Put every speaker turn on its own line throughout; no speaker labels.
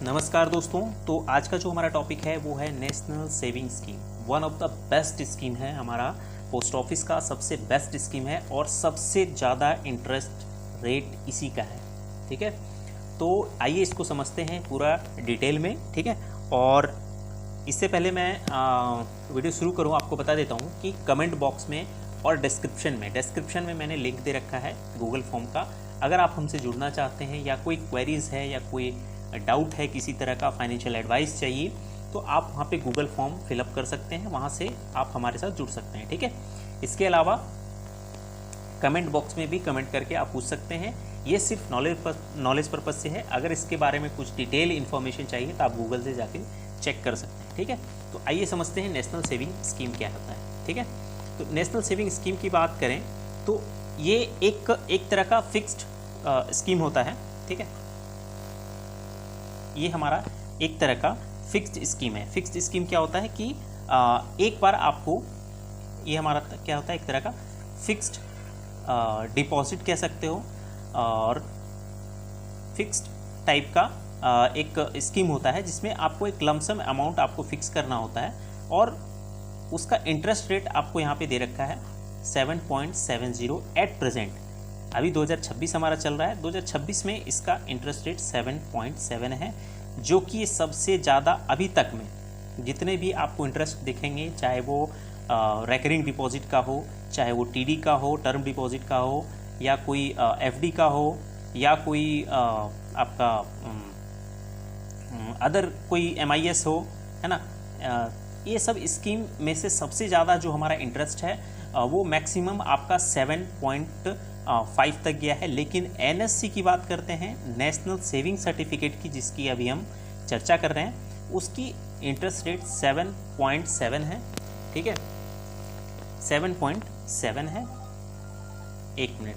नमस्कार दोस्तों। तो आज का जो हमारा टॉपिक है वो है national saving scheme. One of the best scheme है, हमारा पोस्ट ऑफिस का सबसे बेस्ट स्कीम है और सबसे ज़्यादा इंटरेस्ट रेट इसी का है। ठीक है, तो आइए इसको समझते हैं पूरा डिटेल में। ठीक है, और इससे पहले मैं वीडियो शुरू करूँ आपको बता देता हूँ कि कमेंट बॉक्स में और डिस्क्रिप्शन में मैंने लिंक दे रखा है गूगल फॉर्म का। अगर आप हमसे जुड़ना चाहते हैं या कोई क्वेरीज़ है या कोई डाउट है, किसी तरह का फाइनेंशियल एडवाइस चाहिए, तो आप वहाँ पे गूगल फॉर्म फिलअप कर सकते हैं, वहाँ से आप हमारे साथ जुड़ सकते हैं। ठीक है, इसके अलावा कमेंट बॉक्स में भी कमेंट करके आप पूछ सकते हैं। ये सिर्फ नॉलेज पर्पज़ से है। अगर इसके बारे में कुछ डिटेल इन्फॉर्मेशन चाहिए तो आप गूगल से जाके चेक कर सकते हैं। ठीक है, तो आइए समझते हैं नेशनल सेविंग स्कीम क्या होता है। ठीक है, तो नेशनल सेविंग स्कीम की बात करें तो ये एक तरह का फिक्स्ड स्कीम होता है। ठीक है, ये हमारा एक तरह का फिक्स्ड स्कीम है। फिक्स्ड स्कीम क्या होता है कि एक बार आपको, ये हमारा क्या होता है, एक तरह का फिक्स्ड डिपॉजिट कह सकते हो, और फिक्स्ड टाइप का एक स्कीम होता है जिसमें आपको एक लमसम अमाउंट आपको फिक्स करना होता है और उसका इंटरेस्ट रेट आपको यहाँ पे दे रखा है 7.70 एट प्रेजेंट। अभी 2026 हमारा चल रहा है, 2026 में इसका इंटरेस्ट रेट 7.7 है, जो कि सबसे ज़्यादा अभी तक में जितने भी आपको इंटरेस्ट दिखेंगे, चाहे वो रेकरिंग डिपॉजिट का हो, चाहे वो टीडी का हो, टर्म डिपॉजिट का हो, या कोई एफडी का हो, या कोई आपका अदर कोई एमआईएस हो, है ना, ये सब स्कीम में से सबसे ज़्यादा जो हमारा इंटरेस्ट है वो मैक्सिमम आपका 7.5 तक गया है। लेकिन एनएससी की बात करते हैं, नेशनल सेविंग सर्टिफिकेट की, जिसकी अभी हम चर्चा कर रहे हैं, उसकी इंटरेस्ट रेट 7.7 है। ठीक है, 7.7 है। एक मिनट,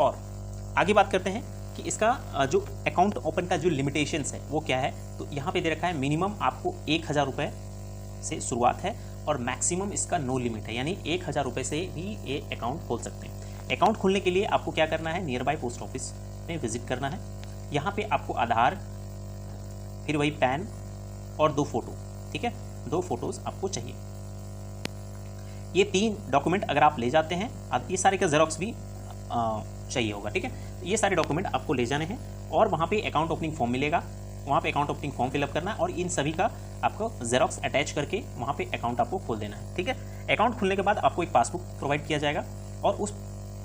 और आगे बात करते हैं कि इसका जो अकाउंट ओपन का जो लिमिटेशंस है वो क्या है। तो यहाँ पे दे रखा है मिनिमम आपको 1000 रुपये से शुरुआत है और मैक्सिमम इसका नो लिमिट है, यानी 1000 रुपये से ही ये अकाउंट खोल सकते हैं। अकाउंट खोलने के लिए आपको क्या करना है, नियर बाय पोस्ट ऑफिस में विजिट करना है। यहाँ पे आपको आधार, फिर वही पैन और 2 फोटो। ठीक है, 2 फोटोज़ आपको चाहिए। ये 3 डॉक्यूमेंट अगर आप ले जाते हैं, अब ये सारे का जेरोक्स भी चाहिए होगा। ठीक है, ये सारे डॉक्यूमेंट आपको ले जाने हैं और वहाँ पे अकाउंट ओपनिंग फॉर्म मिलेगा, वहाँ पे अकाउंट ओपनिंग फॉर्म फिलअप करना है और इन सभी का आपको जेरोक्स अटैच करके वहाँ पे अकाउंट आपको खोल देना है। ठीक है, अकाउंट खुलने के बाद आपको एक पासबुक प्रोवाइड किया जाएगा और उस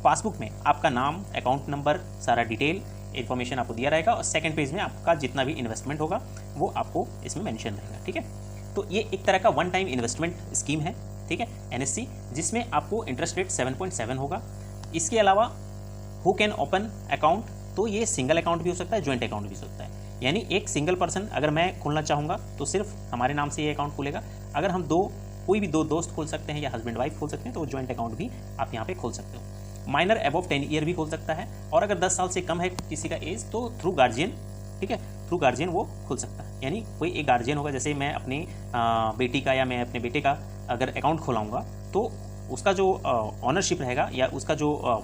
पासबुक में आपका नाम, अकाउंट नंबर, सारा डिटेल इन्फॉर्मेशन आपको दिया रहेगा और सेकंड पेज में आपका जितना भी इन्वेस्टमेंट होगा वो आपको इसमें मेंशन रहेगा। ठीक है, तो ये एक तरह का वन टाइम इन्वेस्टमेंट स्कीम है। ठीक है, एनएससी, जिसमें आपको इंटरेस्ट रेट 7.7 होगा। इसके अलावा हु कैन ओपन अकाउंट, तो ये सिंगल अकाउंट भी हो सकता है, ज्वाइंट अकाउंट भी हो सकता है। यानी एक सिंगल पर्सन, अगर मैं खोलना चाहूँगा तो सिर्फ हमारे नाम से ये अकाउंट खुलेगा। अगर हम कोई भी दो दोस्त खोल सकते हैं या हस्बैंड वाइफ खोल सकते हैं तो वो ज्वाइंट अकाउंट भी आप यहाँ पे खोल सकते हो। माइनर अबव 10 ईयर भी खोल सकता है, और अगर 10 साल से कम है किसी का एज तो थ्रू गार्जियन, ठीक है, थ्रू गार्जियन वो खोल सकता है। यानी कोई एक गार्जियन होगा, जैसे मैं अपनी बेटी का या मैं अपने बेटे का अगर अकाउंट खोलाऊँगा तो उसका जो ऑनरशिप रहेगा या उसका जो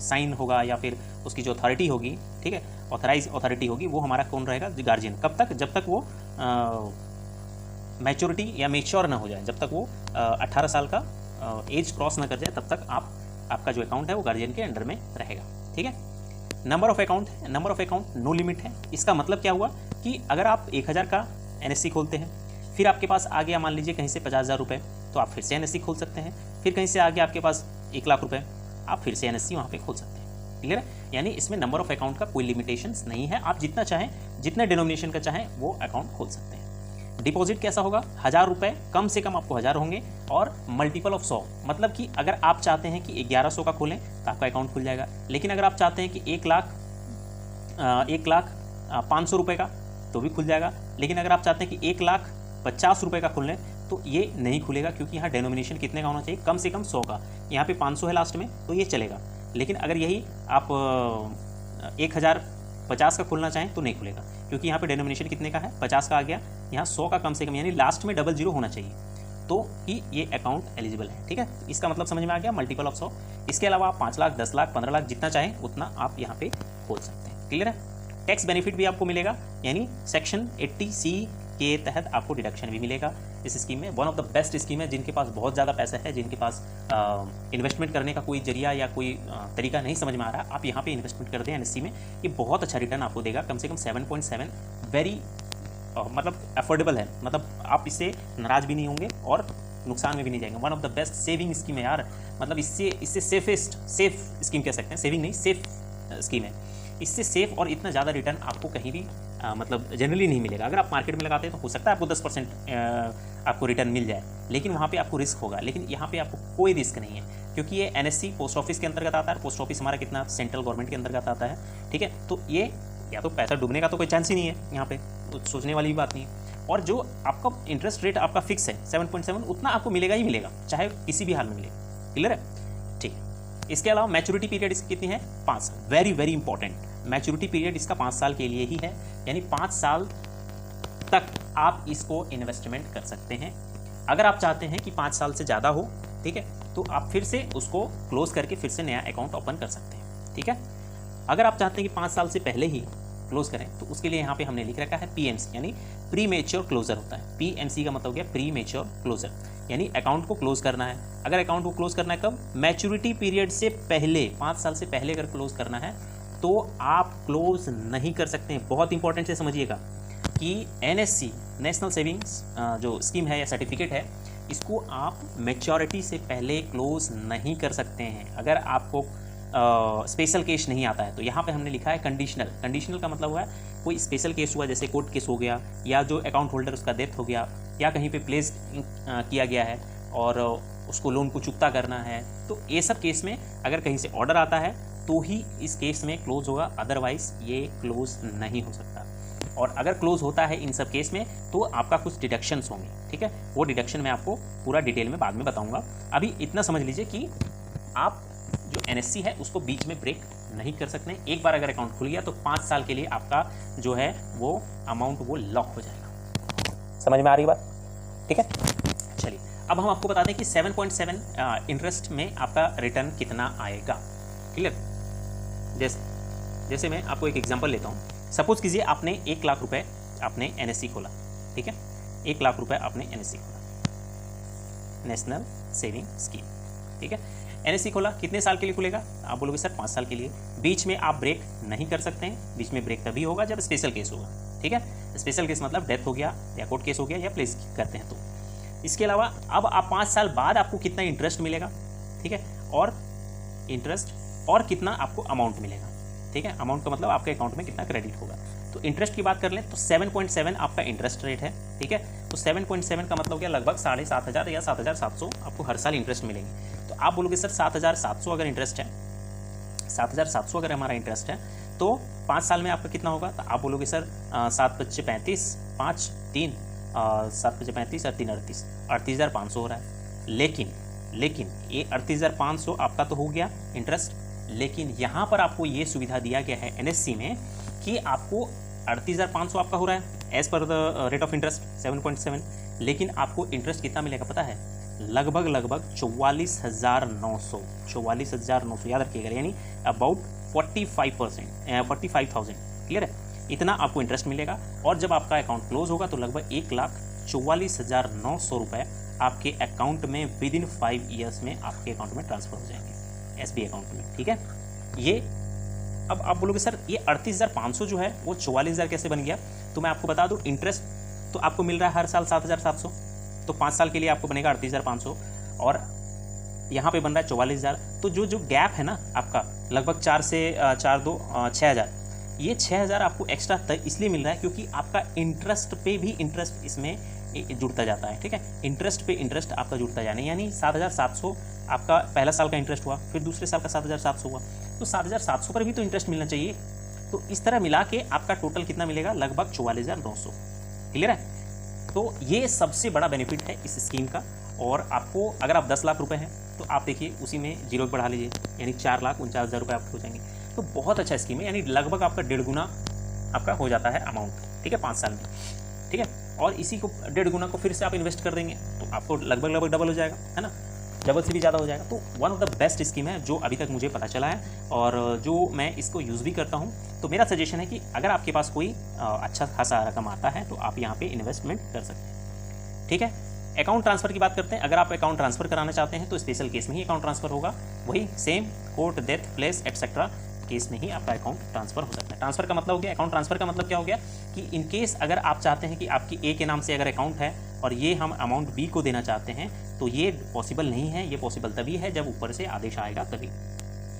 साइन होगा या फिर उसकी जो अथॉरिटी होगी, ठीक है, ऑथराइज अथॉरिटी होगी, वो हमारा कौन रहेगा, गार्जियन। कब तक, जब तक वो मैच्योरिटी या मेच्योर ना हो जाए, जब तक वो 18 साल का एज क्रॉस ना कर जाए, तब तक आपका जो अकाउंट है वो गार्जियन के अंडर में रहेगा। ठीक है, number of account no limit है। इसका मतलब क्या हुआ कि अगर आप 1000 का एनएससी खोलते हैं, फिर आपके पास आ गया मान लीजिए कहीं से 50,000 रुपये, तो आप फिर से एनएससी खोल सकते हैं। फिर कहीं से आ गया आपके पास 1 लाख रुपये, आप फिर से एनएससी वहाँ पे खोल सकते हैं। क्लियर है, यानी इसमें नंबर ऑफ अकाउंट का कोई लिमिटेशंस नहीं है, आप जितना चाहें, जितने डिनोमिनेशन का चाहें वो अकाउंट खोल सकते हैं। डिपॉजिट कैसा होगा, 1000 रुपये, कम से कम आपको 1000 होंगे और मल्टीपल ऑफ 100, मतलब कि अगर आप चाहते हैं कि 1100 का खोलें तो आपका अकाउंट खुल जाएगा। लेकिन अगर आप चाहते हैं कि 1 लाख 500 रुपये का, तो भी खुल जाएगा। लेकिन अगर आप चाहते हैं कि 1,50,000 रुपये का खोल लें तो ये नहीं खुलेगा, क्योंकि यहाँ डेनोमिनेशन कितने का होना चाहिए, कम से कम 100 का। यहाँ पे 500 है लास्ट में, तो ये चलेगा। लेकिन अगर यही आप 1050 का खोलना चाहें तो नहीं खुलेगा, क्योंकि यहाँ पे डेनोमिनेशन कितने का है, 50 का आ गया, यहाँ 100 का कम से कम, यानी लास्ट में 00 होना चाहिए तो ही ये अकाउंट एलिजिबल है। ठीक है, इसका मतलब समझ में आ गया, मल्टीपल ऑफ 100। इसके अलावा आप 5 लाख, 10 लाख, 15 लाख, जितना चाहें उतना आप यहाँ पे खोल सकते हैं। क्लियर है। टैक्स बेनिफिट भी आपको मिलेगा, यानी सेक्शन 80C के तहत आपको डिडक्शन भी मिलेगा इस स्कीम में। One of the best scheme है। जिनके पास बहुत ज़्यादा पैसा है, जिनके पास इन्वेस्टमेंट करने का कोई जरिया या कोई तरीका नहीं समझ में आ रहा, आप यहाँ पे इन्वेस्टमेंट कर दें एनएससी में। ये बहुत अच्छा रिटर्न आपको देगा, कम से कम 7.7, वेरी मतलब अफोर्डेबल है, मतलब आप इससे नाराज भी नहीं होंगे और नुकसान में भी नहीं जाएंगे। One of the best saving scheme है यार, मतलब इससे सेफ स्कीम कह सकते हैं, सेविंग नहीं सेफ स्कीम है। इससे सेफ और इतना ज़्यादा रिटर्न आपको कहीं भी मतलब जनरली नहीं मिलेगा। अगर आप मार्केट में लगाते हैं तो हो सकता है आपको 10% आपको रिटर्न मिल जाए, लेकिन वहाँ पे आपको रिस्क होगा। लेकिन यहाँ पे आपको कोई रिस्क नहीं है, क्योंकि ये एनएससी पोस्ट ऑफिस के अंतर्गत आता है। पोस्ट ऑफिस हमारा कितना सेंट्रल गवर्नमेंट के अंतर्गत आता है, ठीक है। तो ये या तो पैसा डूबने का तो कोई चांस ही नहीं है यहाँ पे, तो सोचने वाली भी बात नहीं है। और जो आपका इंटरेस्ट रेट आपका फिक्स है 7.7, उतना आपको मिलेगा ही मिलेगा, चाहे किसी भी हाल में मिले। क्लियर है? ठीक है। इसके अलावा मैच्योरिटी पीरियड इसकी कितनी है? 5 साल। Very very important, maturity period इसका 5 साल के लिए ही है, यानी 5 साल तक आप इसको इन्वेस्टमेंट कर सकते हैं। अगर आप चाहते हैं कि 5 साल से ज़्यादा हो, ठीक है, तो आप फिर से उसको क्लोज करके फिर से नया अकाउंट ओपन कर सकते हैं, ठीक है। अगर आप चाहते हैं कि 5 साल से पहले ही क्लोज करें, तो उसके लिए यहाँ पे हमने लिख रखा है PMC, यानी प्री मेच्योर क्लोजर होता है। PMC का मतलब हो गया प्री मेच्योर क्लोजर, यानी अकाउंट को क्लोज करना है। अगर अकाउंट को क्लोज करना है कब? मैच्योरिटी पीरियड से पहले, 5 साल से पहले अगर क्लोज करना है तो आप क्लोज नहीं कर सकते हैं। बहुत इंपॉर्टेंट से समझिएगा कि NSC नेशनल सेविंग्स जो स्कीम है या सर्टिफिकेट है, इसको आप मैच्योरिटी से पहले क्लोज नहीं कर सकते हैं। अगर आपको स्पेशल केस नहीं आता है तो यहाँ पे हमने लिखा है कंडीशनल। कंडीशनल का मतलब हुआ है कोई स्पेशल केस हुआ, जैसे कोर्ट केस हो गया, या जो अकाउंट होल्डर उसका डेथ हो गया, या कहीं पे प्लेस किया गया है और उसको लोन को चुकता करना है, तो ये सब केस में अगर कहीं से ऑर्डर आता है तो ही इस केस में क्लोज होगा, अदरवाइज ये क्लोज नहीं हो सकता। और अगर क्लोज होता है इन सब केस में तो आपका कुछ डिडक्शंस होंगे, ठीक है। वो डिडक्शन मैं आपको पूरा डिटेल में बाद में बताऊंगा। अभी इतना समझ लीजिए कि आप जो NSC है उसको बीच में ब्रेक नहीं कर सकते। एक बार अगर अकाउंट खुल गया तो 5 साल के लिए आपका जो है वो अमाउंट वो लॉक हो जाएगा। समझ में आ रही बात? ठीक है, चलिए अब हम आपको बता दें कि 7.7 इंटरेस्ट में आपका रिटर्न कितना आएगा। क्लियर? जैसे मैं आपको एक एग्जांपल लेता हूँ। सपोज कीजिए आपने 1 लाख रुपए आपने NSC खोला, ठीक है। 1 लाख रुपए आपने NSC खोला, नेशनल सेविंग स्कीम, ठीक है। NSC खोला, कितने साल के लिए खुलेगा? आप बोलोगे सर 5 साल के लिए। बीच में आप ब्रेक नहीं कर सकते हैं। बीच में ब्रेक तभी होगा जब स्पेशल केस होगा, ठीक है। स्पेशल केस मतलब डेथ हो गया या कोर्ट केस हो गया या प्लेस करते हैं तो। इसके अलावा अब आप 5 साल बाद आपको कितना इंटरेस्ट मिलेगा, ठीक है, और इंटरेस्ट और कितना आपको अमाउंट मिलेगा, ठीक है। अमाउंट का मतलब आपके अकाउंट में कितना क्रेडिट होगा। तो इंटरेस्ट की बात कर लें तो 7.7 आपका इंटरेस्ट रेट है, ठीक है। तो 7.7 का मतलब क्या, लगभग 7,500 या 7,700 आपको हर साल इंटरेस्ट मिलेंगे। तो आप बोलोगे सर 7,700 अगर इंटरेस्ट है, 7,700 अगर हमारा इंटरेस्ट है तो 5 साल में आपका कितना होगा? तो आप बोलोगे सर 7 × 35, 5 3 7 × 35 और 3 38, 38,500 हो रहा है। लेकिन ये 38,500 आपका तो हो गया इंटरेस्ट, लेकिन यहाँ पर आपको ये सुविधा दिया गया है NSC में कि आपको 38,500 आपका हो रहा है as per the rate of interest 7.7, लेकिन आपको इंटरेस्ट कितना मिलेगा पता है? लगभग 44,900, 44,900 याद रखिएगा, यानी अबाउट 45,000। क्लियर है? इतना आपको इंटरेस्ट मिलेगा। और जब आपका अकाउंट क्लोज होगा तो लगभग 1,44,900 रुपये आपके अकाउंट में विद इन 5 ईयर्स में आपके अकाउंट में ट्रांसफर हो जाएंगे, SBI अकाउंट में, ठीक है। ये अब आप बोलोगे सर ये 38,500 जो है वो 44,000 कैसे बन गया? तो मैं आपको बता दूं, इंटरेस्ट तो आपको मिल रहा है हर साल 7,700, तो 5 साल के लिए आपको बनेगा 38,500 और यहाँ पे बन रहा है 44,000। तो जो गैप है ना आपका, लगभग 4 से 4 2 6,000, ये 6,000 आपको एक्स्ट्रा इसलिए मिल रहा है क्योंकि आपका इंटरेस्ट पे भी इंटरेस्ट इसमें जुड़ता जाता है, ठीक है। इंटरेस्ट पे इंटरेस्ट आपका जुड़ता जाने, यानी 7,700 आपका पहला साल का इंटरेस्ट हुआ, फिर दूसरे साल का 7,700 हुआ, तो 7,700 पर भी तो इंटरेस्ट मिलना चाहिए। तो इस तरह मिला के आपका टोटल कितना मिलेगा? लगभग 44,900। क्लियर है? तो ये सबसे बड़ा बेनिफिट है इस स्कीम का। और आपको अगर आप 10 लाख रुपए हैं तो आप देखिए उसी में 0 बढ़ा लीजिए, यानी 4,49,000 रुपये आपको हो जाएंगे। तो बहुत अच्छा स्कीम है, यानी लगभग आपका 1.5 गुना आपका हो जाता है अमाउंट, ठीक है, 5 साल में, ठीक है। और इसी को 1.5 गुना को फिर से आप इन्वेस्ट कर देंगे तो आपको लगभग डबल हो जाएगा, है ना। डबल से भी ज़्यादा हो जाएगा। तो one of the best scheme है जो अभी तक मुझे पता चला है और जो मैं इसको यूज़ भी करता हूँ। तो मेरा सजेशन है कि अगर आपके पास कोई अच्छा खासा रकम आता है तो आप यहाँ पे इन्वेस्टमेंट कर सकते हैं। ठीक है, अकाउंट ट्रांसफ़र की बात करते हैं। अगर आप अकाउंट ट्रांसफ़र कराना चाहते हैं तो स्पेशल केस में ही अकाउंट ट्रांसफ़र होगा, वही same court, death, place etcetera case में ही आपका अकाउंट ट्रांसफ़र हो सकता है। ट्रांसफ़र का मतलब हो गया, अकाउंट ट्रांसफ़र का मतलब क्या हो गया कि इन केस अगर आप चाहते हैं कि आपकी ए के नाम से अगर अकाउंट है और ये हम अमाउंट बी को देना चाहते हैं तो ये पॉसिबल नहीं है। ये पॉसिबल तभी है जब ऊपर से आदेश आएगा तभी।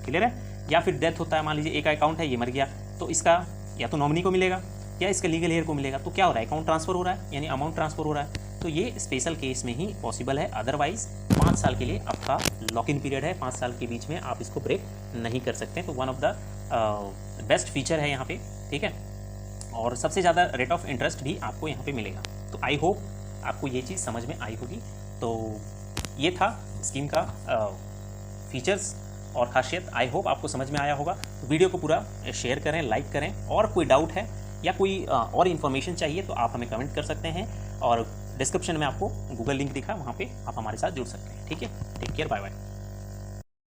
क्लियर है? या फिर डेथ होता है, मान लीजिए ए का अकाउंट है, ये मर गया, तो इसका या तो नॉमिनी को मिलेगा या इसके लीगल हेयर को मिलेगा। तो क्या हो रहा है, अकाउंट ट्रांसफ़र हो रहा है, यानी अमाउंट ट्रांसफ़र हो रहा है। तो ये स्पेशल केस में ही पॉसिबल है, अदरवाइज 5 साल के लिए आपका लॉक इन पीरियड है। 5 साल के बीच में आप इसको ब्रेक नहीं कर सकते। तो one of the best feature है यहाँ पे। ठीक है, और सबसे ज़्यादा रेट ऑफ इंटरेस्ट भी आपको यहाँ पे मिलेगा। तो आई होप आपको ये चीज़ समझ में आई होगी। तो ये था स्कीम का फीचर्स और खासियत। आई होप आपको समझ में आया होगा। तो वीडियो को पूरा शेयर करें, लाइक करें, और कोई डाउट है या कोई और इन्फॉर्मेशन चाहिए तो आप हमें कमेंट कर सकते हैं, और डिस्क्रिप्शन में आपको गूगल लिंक दिखा, वहाँ पे आप हमारे साथ जुड़ सकते हैं। ठीक है, टेक केयर, बाय बाय।